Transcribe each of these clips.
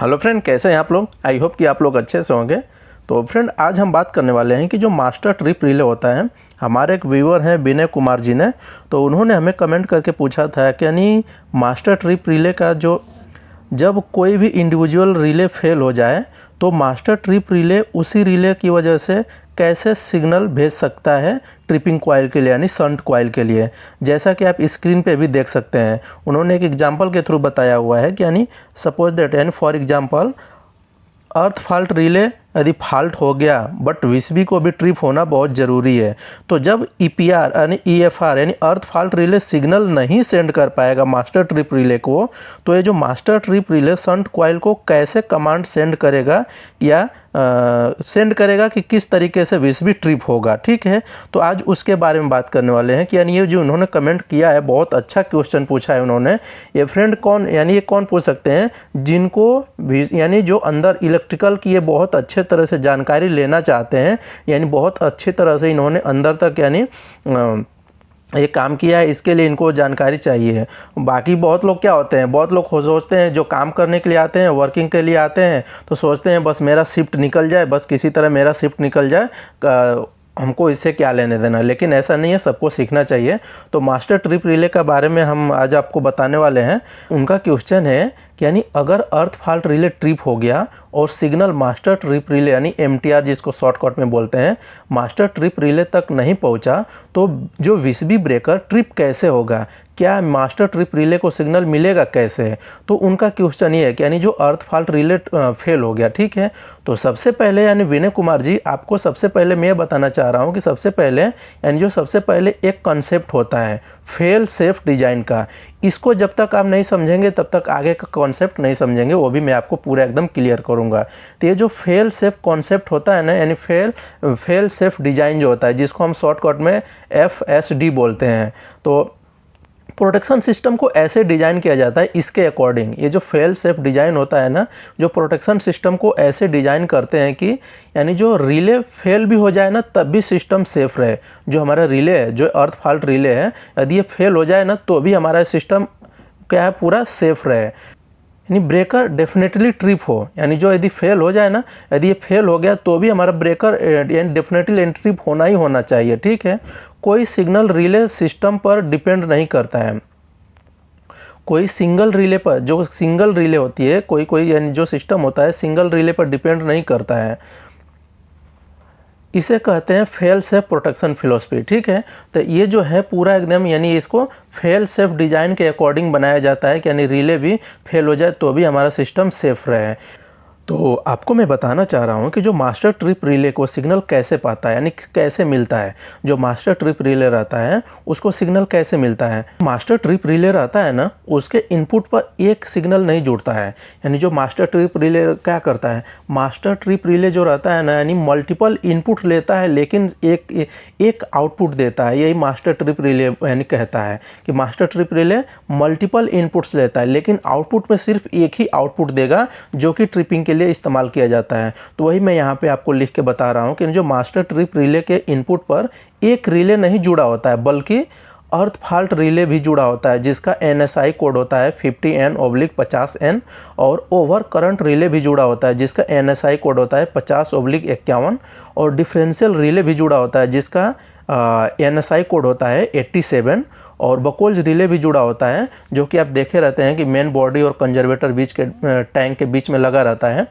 Hello friend, कैसे हैं आप लोग। आई होप कि आप लोग अच्छे से होंगे। तो फ्रेंड, आज हम बात करने वाले हैं कि जो मास्टर ट्रिप रिले होता है, हमारे एक व्यूअर हैं विनय कुमार जी ने, तो उन्होंने हमें कमेंट करके पूछा था कि यानी मास्टर ट्रिप रिले का जो जब कोई भी इंडिविजुअल रिले फेल हो जाए तो मास्टर ट्रिप रिले उसी रिले की वजह से कैसे सिग्नल भेज सकता है ट्रिपिंग कॉइल के लिए, यानी शंट कॉइल के लिए। जैसा कि आप स्क्रीन पे भी देख सकते हैं, उन्होंने एक एग्जांपल के थ्रू बताया हुआ है कि यानी सपोज दैट, यानी for example earth fault relay यदि फॉल्ट हो गया बट वीसीबी को भी ट्रिप होना बहुत ज़रूरी है। तो जब ईपीआर यानी ईएफआर यानी अर्थ फॉल्ट रिले सिग्नल नहीं सेंड कर पाएगा मास्टर ट्रिप रिले को, तो ये जो master trip relay shunt coil को कैसे कमांड सेंड करेगा या सेंड करेगा कि किस तरीके से वीसीबी ट्रिप होगा। ठीक है, तो आज उसके बारे में बात करने वाले हैं कि यानी ये जो उन्होंने कमेंट किया है, बहुत अच्छा क्वेश्चन पूछा है उन्होंने। ये फ्रेंड कौन, यानी ये कौन पूछ सकते हैं, जिनको यानी जो अंदर इलेक्ट्रिकल की ये बहुत अच्छे तरह से जानकारी लेना चाहते हैं, यानी बहुत अच्छी तरह से इन्होंने अंदर तक यानी ये काम किया है, इसके लिए इनको जानकारी चाहिए है। बाकी बहुत लोग क्या होते हैं, बहुत लोग सोचते हैं जो काम करने के लिए आते हैं, वर्किंग के लिए आते हैं, तो सोचते हैं बस मेरा शिफ्ट निकल जाए, बस किसी तरह मेरा शिफ्ट निकल जाए, हमको इससे क्या लेने देना। लेकिन ऐसा नहीं है, सबको सीखना चाहिए। तो मास्टर ट्रिप रिले के बारे में हम आज आपको बताने वाले हैं। उनका क्वेश्चन है कि यानी अगर अर्थ फॉल्ट रिले ट्रिप हो गया और सिग्नल मास्टर ट्रिप रिले यानी एमटीआर जिसको शॉर्टकट में बोलते हैं, मास्टर ट्रिप रिले तक नहीं पहुंचा, तो जो वीसीबी ब्रेकर ट्रिप कैसे होगा, क्या मास्टर ट्रिप रिले को सिग्नल मिलेगा कैसे। तो उनका क्वेश्चन ये है कि यानी जो अर्थ फॉल्ट रिले फेल हो गया। ठीक है, तो सबसे पहले यानी विनय कुमार जी, आपको सबसे पहले मैं बताना चाह रहा हूँ कि सबसे पहले यानी जो सबसे पहले एक कॉन्सेप्ट होता है फेल सेफ डिजाइन का, इसको जब तक आप नहीं समझेंगे तब तक आगे का कॉन्सेप्ट नहीं समझेंगे, वो भी मैं आपको पूरा एकदम क्लियर करूँगा। तो ये जो फेल सेफ कॉन्सेप्ट होता है ना, यानी फेल सेफ डिजाइन जो होता है, जिसको हम शॉर्टकट में FSD बोलते हैं, तो प्रोटेक्शन सिस्टम को ऐसे डिज़ाइन किया जाता है इसके अकॉर्डिंग। ये जो फेल सेफ डिज़ाइन होता है ना, जो प्रोटेक्शन सिस्टम को ऐसे डिज़ाइन करते हैं कि यानी जो रिले फेल भी हो जाए ना तब भी सिस्टम सेफ रहे। जो हमारा रिले है, जो अर्थ फॉल्ट रिले है, यदि ये फेल हो जाए ना तो भी हमारा सिस्टम क्या है, पूरा सेफ रहे। यानी ब्रेकर डेफिनेटली ट्रिप हो, यानी जो यदि फेल हो जाए ना, यदि ये फेल हो गया तो भी हमारा ब्रेकर यानी डेफिनेटली ट्रिप होना ही होना चाहिए। ठीक है, कोई सिग्नल रिले सिस्टम पर डिपेंड नहीं करता है। कोई सिंगल रिले पर, जो सिंगल रिले होती है, कोई यानी जो सिस्टम होता है सिंगल रिले पर डिपेंड नहीं करता है। इसे कहते हैं फेल सेफ प्रोटेक्शन फिलॉसफी। ठीक है, तो ये जो है पूरा एकदम यानी इसको फेल सेफ डिज़ाइन के अकॉर्डिंग बनाया जाता है कि यानी रिले भी फेल हो जाए तो भी हमारा सिस्टम सेफ रहे। तो आपको मैं बताना चाह रहा हूँ कि जो मास्टर ट्रिप रिले को सिग्नल कैसे पाता है, यानी कैसे मिलता है। जो मास्टर ट्रिप रिले रहता है उसको सिग्नल कैसे मिलता है। मास्टर ट्रिप रिले रहता है ना, उसके इनपुट पर एक सिग्नल नहीं जुड़ता है। यानी जो मास्टर ट्रिप रिले क्या करता है, मास्टर ट्रिप रिले जो रहता है ना, यानी मल्टीपल इनपुट लेता है लेकिन एक आउटपुट देता है। यही मास्टर ट्रिप रिले यानी कहता है कि master trip relay multiple inputs लेता है लेकिन आउटपुट में सिर्फ एक ही आउटपुट देगा जो कि ट्रिपिंग लिए इस्तेमाल किया जाता है। तो वही मैं यहाँ पे आपको लिख के बता रहा हूँ कि जो मास्टर ट्रिप रिले के इनपुट पर एक रिले नहीं जुड़ा होता है, बल्कि अर्थ फॉल्ट रिले भी जुड़ा होता है जिसका NSI कोड होता है 50N/50N, और ओवर करंट रिले भी जुड़ा होता है जिसका NSI कोड होता है 50/51, और डिफरेंशियल रिले भी जुड़ा होता है जिसका NSI कोड होता है 87, और बकोल्ज रिले भी जुड़ा होता है जो कि आप देखे रहते हैं कि मेन बॉडी और कंजर्वेटर बीच के टैंक के बीच में लगा रहता है,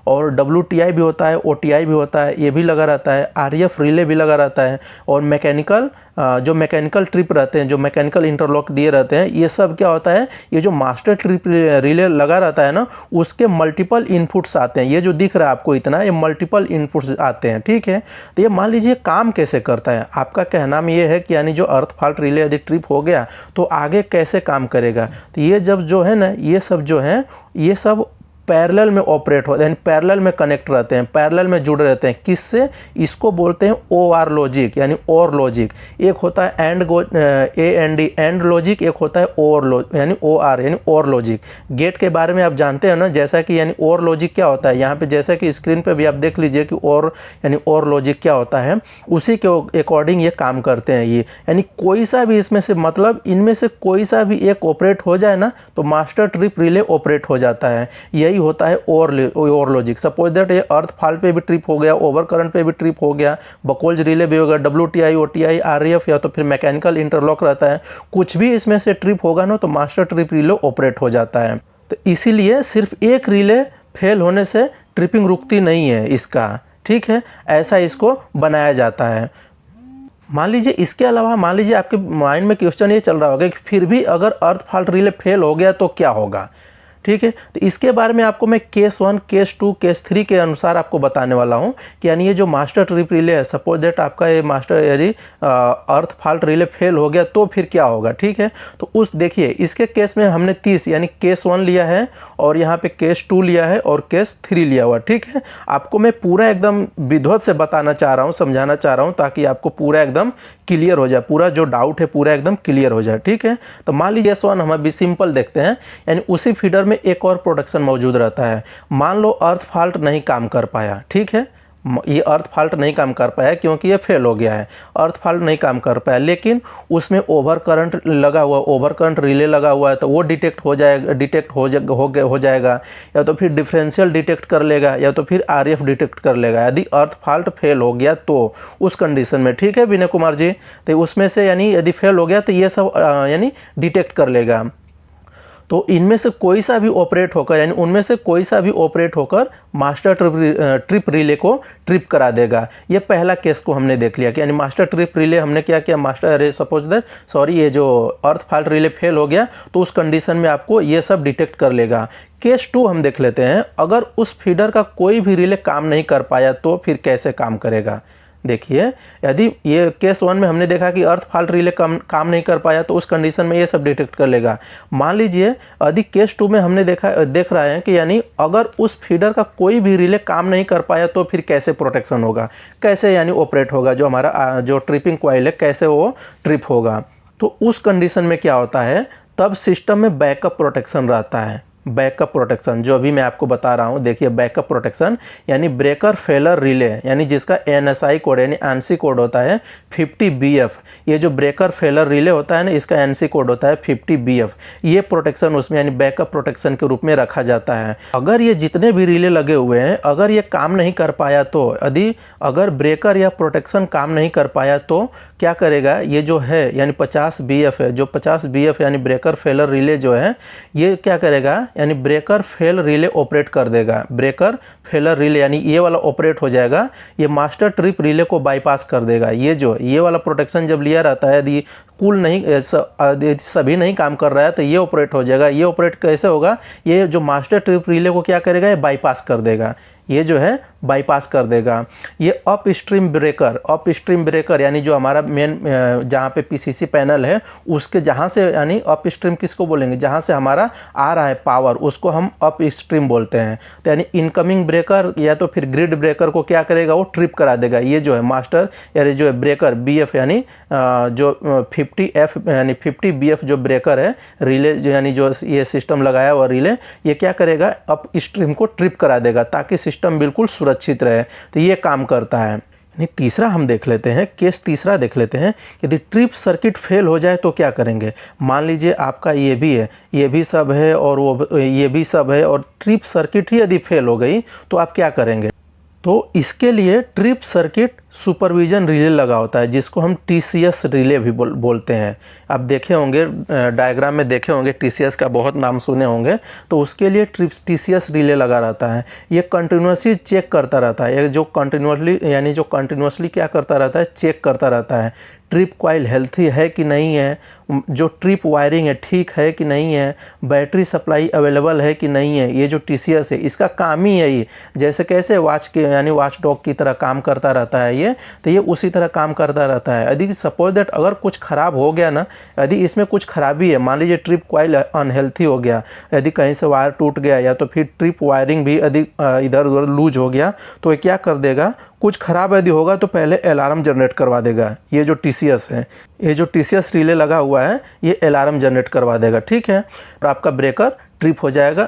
और WTI भी होता है, OTI भी होता है, ये भी लगा रहता है, RF रिले भी लगा रहता है, और मैकेनिकल जो मैकेनिकल ट्रिप रहते हैं, जो मैकेनिकल इंटरलॉक दिए रहते हैं, ये सब क्या होता है, ये जो मास्टर ट्रिप रिले लगा रहता है ना, उसके मल्टीपल इनपुट्स आते हैं। ये जो दिख रहा है आपको इतना, ये मल्टीपल इनपुट्स आते हैं। ठीक है, तो ये मान लीजिए काम कैसे करता है। आपका कहना में ये है कि यानी जो अर्थ फॉल्ट रिले यदि ट्रिप हो गया तो आगे कैसे काम करेगा। तो ये जब जो है ना, ये सब जो है, ये सब पैरेलल में ऑपरेट होते हैं, यानी पैरेलल में कनेक्ट रहते हैं, पैरेलल में जुड़े रहते हैं। किससे, इसको बोलते हैं OR लॉजिक यानी और लॉजिक। एक होता है एंड लॉजिक, एक होता है यानी OR यानी और लॉजिक। गेट के बारे में आप जानते हैं ना, जैसा कि यानी और लॉजिक क्या होता है, यहाँ पे जैसा कि स्क्रीन पे भी आप देख लीजिए कि और यानी और लॉजिक क्या होता है, उसी के अकॉर्डिंग ये काम करते हैं। ये यानी कोई सा भी इसमें से, मतलब इनमें से कोई सा भी एक ऑपरेट हो जाए ना तो मास्टर ट्रिप रिले ऑपरेट हो जाता है। यही यही होता है और लॉजिक। सपोज दैट ये अर्थ फॉल्ट पे भी ट्रिप हो गया, ओवर करंट पे भी ट्रिप हो गया, बकोल्ज रिले भी होगा, WTI, OTI, RAF या तो फिर मैकेनिकल इंटरलॉक रहता है, कुछ भी इसमें से ट्रिप होगा ना तो मास्टर ट्रिप रिले ऑपरेट हो जाता है। तो इसीलिए सिर्फ एक रिले फेल होने से ट्रिपिंग रुकती नहीं है इसका, ठीक है, ऐसा इसको बनाया जाता है। मान लीजिए इसके अलावा मान लीजिए आपके माइंड में क्वेश्चन ये चल रहा होगा कि फिर भी अगर अर्थ फॉल्ट रिले फेल हो गया तो क्या होगा, ठीक है। तो इसके बारे में आपको मैं केस 1, केस 2, केस 3 के अनुसार आपको बताने वाला हूँ कि यानी ये जो मास्टर ट्रिप रिले है, सपोज दैट आपका ये मास्टर यदि अर्थ फॉल्ट रिले फेल हो गया तो फिर क्या होगा, ठीक है। तो उस देखिए इसके केस में हमने 30 यानी केस 1 लिया है और यहाँ पे केस 2 लिया है और केस 3 लिया हुआ, ठीक है। आपको मैं पूरा एकदम विधिवत से बताना चाह रहा हूँ, समझाना चाह रहा हूँ ताकि आपको पूरा एकदम क्लियर हो जाए, पूरा जो डाउट है पूरा एकदम क्लियर हो जाए, ठीक है। तो मान लीजिए केस 1 हम अभी सिंपल देखते हैं, यानी उसी फीडर में एक और प्रोडक्शन मौजूद रहता है। मान लो अर्थ फॉल्ट नहीं काम कर पाया, ठीक है, ये अर्थ फॉल्ट नहीं काम कर पाया क्योंकि ये फेल हो गया है, अर्थ फॉल्ट नहीं काम कर पाया, लेकिन उसमें ओवर करंट लगा हुआ, ओवर करंट रिले लगा हुआ है तो वो डिटेक्ट हो जाएगा या तो फिर डिफरेंशियल डिटेक्ट कर लेगा या तो फिर RF डिटेक्ट कर लेगा यदि अर्थ फॉल्ट फेल हो गया तो उस कंडीशन में, ठीक है विनय कुमार जी। तो उसमें से यानी यदि फेल हो गया तो ये सब यानी डिटेक्ट कर लेगा। तो इनमें से कोई सा भी ऑपरेट होकर यानी उनमें से कोई सा भी ऑपरेट होकर मास्टर ट्रिप रिले को ट्रिप करा देगा। ये पहला केस को हमने देख लिया कि यानी मास्टर ट्रिप रिले हमने क्या किया, मास्टर सपोज दैट ये जो अर्थ फॉल्ट रिले फेल हो गया तो उस कंडीशन में आपको ये सब डिटेक्ट कर लेगा। केस 2 हम देख लेते हैं, अगर उस फीडर का कोई भी रिले काम नहीं कर पाया तो फिर कैसे काम करेगा। देखिए यदि ये केस 1 में हमने देखा कि अर्थ फॉल्ट रिले काम नहीं कर पाया तो उस कंडीशन में ये सब डिटेक्ट कर लेगा। मान लीजिए यदि केस 2 में हमने देख रहा है कि यानी अगर उस फीडर का कोई भी रिले काम नहीं कर पाया तो फिर कैसे प्रोटेक्शन होगा, कैसे यानी ऑपरेट होगा, जो हमारा जो ट्रिपिंग कॉइल है कैसे वो ट्रिप होगा। तो उस कंडीशन में क्या होता है, तब सिस्टम में बैकअप प्रोटेक्शन रहता है। बैकअप प्रोटेक्शन जो अभी मैं आपको बता रहा हूँ, देखिए बैकअप प्रोटेक्शन यानी ब्रेकर फेलर रिले, यानी जिसका NSI कोड यानी ANSI कोड होता है 50BF। ये जो ब्रेकर फेलर रिले होता है ना, इसका ANSI कोड होता है 50BF। ये प्रोटेक्शन उसमें यानी बैकअप प्रोटेक्शन के रूप में रखा जाता है। अगर ये जितने भी रिले लगे हुए हैं अगर ये काम नहीं कर पाया तो यदि अगर ब्रेकर या प्रोटेक्शन काम नहीं कर पाया तो क्या करेगा, ये जो है यानी 50BF है, जो 50BF यानी ब्रेकर फेलर रिले जो है ये क्या करेगा, यानी ब्रेकर फेल रिले ऑपरेट कर देगा। ब्रेकर फेलर रिले यानी ये वाला ऑपरेट हो जाएगा, ये मास्टर ट्रिप रिले को बाईपास कर देगा। ये वाला प्रोटेक्शन जब लिया रहता है यदि कुल नहीं सभी नहीं काम कर रहा है तो ये ऑपरेट हो जाएगा। ये ऑपरेट कैसे होगा, ये जो मास्टर ट्रिप रिले को क्या करेगा, ये बाईपास कर देगा, ये जो है बाईपास कर देगा। ये अप स्ट्रीम ब्रेकर यानी जो हमारा मेन जहाँ पे PCC पैनल है उसके जहाँ से यानी अप स्ट्रीम किसको बोलेंगे, जहाँ से हमारा आ रहा है पावर उसको हम अप स्ट्रीम बोलते हैं। तो यानी इनकमिंग ब्रेकर या तो फिर ग्रिड ब्रेकर को क्या करेगा, वो ट्रिप करा देगा। ये जो है मास्टर यानी जो है ब्रेकर BF यानी जो 50F यानी 50BF जो ब्रेकर है रिले यानी जो ये सिस्टम लगाया हुआ रिले, ये क्या करेगा, अप स्ट्रीम को ट्रिप करा देगा ताकि सिस्टम बिल्कुल सुरक्षित रहे। तो ये काम करता है। तीसरा हम देख लेते हैं, केस तीसरा देख लेते हैं। यदि ट्रिप सर्किट फेल हो जाए तो क्या करेंगे। मान लीजिए आपका ये भी है, ये भी सब है और वो ये भी सब है और ट्रिप सर्किट ही यदि फेल हो गई तो आप क्या करेंगे। तो इसके लिए ट्रिप सर्किट सुपरविजन रिले लगा होता है जिसको हम TCS रिले भी बोलते हैं। आप देखे होंगे डायग्राम में देखे होंगे, TCS का बहुत नाम सुने होंगे। तो उसके लिए TCS रिले लगा रहता है। ये कंटिन्यूसली चेक करता रहता है, ये जो कंटिन्यूसली क्या करता रहता है, चेक करता रहता है ट्रिप कॉइल हेल्थी है कि नहीं है, जो ट्रिप वायरिंग है ठीक है कि नहीं है, बैटरी सप्लाई अवेलेबल है कि नहीं है। ये जो TCS है इसका काम ही यही, जैसे कैसे वॉच के यानी वॉच डॉग की तरह काम करता रहता है ये, तो ये उसी तरह काम करता रहता है। यदि सपोज दैट अगर कुछ ख़राब हो गया ना, यदि इसमें कुछ खराबी है, मान लीजिए ट्रिप कॉइल अनहेल्थी हो गया, यदि कहीं से वायर टूट गया या तो फिर ट्रिप वायरिंग भी यदि इधर उधर लूज हो गया तो ये क्या कर देगा, कुछ ख़राब यदि होगा तो पहले अलार्म जनरेट करवा देगा। ये जो TCS है, ये जो TCS रिले लगा हुआ है ये अलार्म जनरेट करवा देगा, ठीक है। और आपका ब्रेकर ट्रिप हो जाएगा,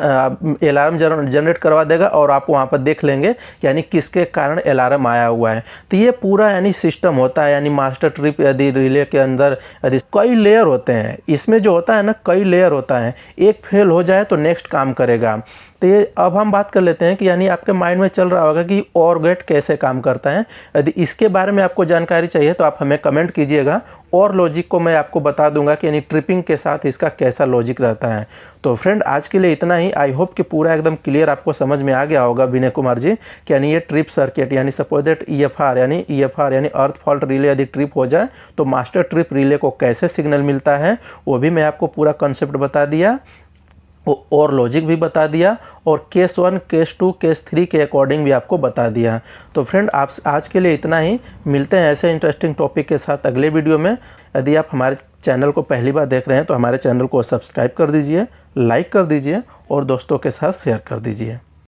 अलार्म जनरेट करवा देगा और आप वहाँ पर देख लेंगे यानी किसके कारण अलार्म आया हुआ है। तो ये पूरा यानी सिस्टम होता है। यानी मास्टर ट्रिप यदि रिले के अंदर यदि कई लेयर होते हैं, इसमें जो होता है ना कई लेयर होता है, एक फेल हो जाए तो नेक्स्ट काम करेगा। तो ये अब हम बात कर लेते हैं कि यानी आपके माइंड में चल रहा होगा कि OR गेट कैसे काम करता है। यदि इसके बारे में आपको जानकारी चाहिए तो आप हमें कमेंट कीजिएगा, और लॉजिक को मैं आपको बता दूंगा कि यानी ट्रिपिंग के साथ इसका कैसा लॉजिक रहता है। तो फ्रेंड आज के लिए इतना ही। आई होप कि पूरा एकदम क्लियर आपको समझ में आ गया होगा विनय कुमार जी कि यानी ये ट्रिप सर्किट यानी सपोज दैट EFR यानी अर्थ फॉल्ट रिले यदि ट्रिप हो जाए तो मास्टर ट्रिप रिले को कैसे सिग्नल मिलता है वो भी मैं आपको पूरा कॉन्सेप्ट बता दिया और लॉजिक भी बता दिया, और केस 1, केस 2, केस 3 के अकॉर्डिंग भी आपको बता दिया। तो फ्रेंड आप आज के लिए इतना ही। मिलते हैं ऐसे इंटरेस्टिंग टॉपिक के साथ अगले वीडियो में। यदि आप हमारे चैनल को पहली बार देख रहे हैं तो हमारे चैनल को सब्सक्राइब कर दीजिए, लाइक कर दीजिए और दोस्तों के साथ शेयर कर दीजिए।